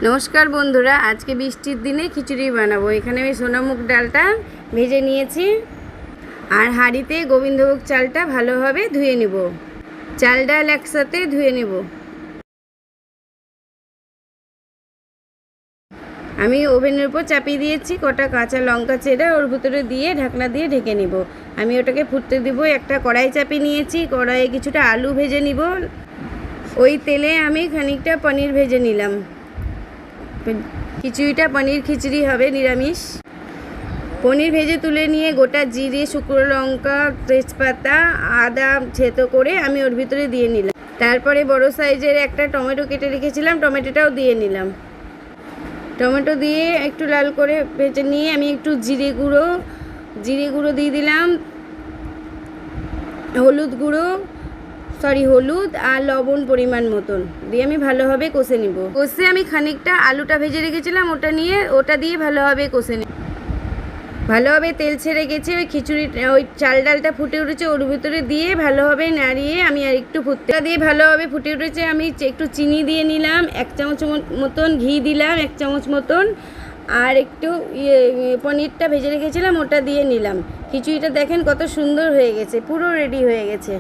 নমস্কার বন্ধুরা, আজকে বৃষ্টির দিনে খিচুড়ি বানাবো। এখানে আমি সোনামুগ ডালটা ভেজে নিয়েছি আর হাঁড়িতে গোবিন্দভোগ চালটা ভালোভাবে ধুয়ে নেব। চাল ডাল একসাথে ধুয়ে নেব। আমি ওভেনের উপর চাপিয়ে দিয়েছি, কটা কাঁচা লঙ্কা চেরা ওর ভিতরে দিয়ে ঢাকনা দিয়ে ঢেকে নিব। আমি ওটাকে ফুটতে দিব। একটা কড়াই চাপিয়ে নিয়েছি, কড়াইয়ে কিছুটা আলু ভেজে নিব। ওই তেলে আমি খানিকটা পনির ভেজে নিলাম। খিচুড়িটা পনির খিচুড়ি হবে, নিরামিষ। পনির ভেজে তুলে নিয়ে গোটা জিরে, শুকনো লঙ্কা, তেজপাতা, আদা থেতো করে আমি ওর ভিতরে দিয়ে নিলাম। তারপরে বড় সাইজের একটা টমেটো কেটে রেখেছিলাম, টমেটোটাও দিয়ে নিলাম। টমেটো দিয়ে একটু লাল করে ভেজে নিয়ে আমি একটু জিরে গুঁড়ো দিয়ে দিলাম, হলুদ আর লবণ পরিমাণ মতন দিয়ে আমি ভালোভাবে কষে নিব। কষে আমি খানিকটা আলুটা ভেজে রেখেছিলাম, ওটা দিয়ে ভালোভাবে কষে নিব। ভালোভাবে তেল ছেড়ে গেছে, ওই ওই চাল ডালটা ফুটে উঠেছে, ওর ভিতরে দিয়ে ভালোভাবে নাড়িয়ে আমি আর একটু দিয়ে ভালোভাবে ফুটে উঠেছে। আমি একটু চিনি দিয়ে নিলাম, 1 চামচ মতন ঘি দিলাম, 1 চামচ মতন, আর একটু পনিরটা ভেজে রেখেছিলাম ওটা দিয়ে নিলাম। খিচুড়িটা দেখেন কত সুন্দর হয়ে গেছে, পুরো রেডি হয়ে গেছে।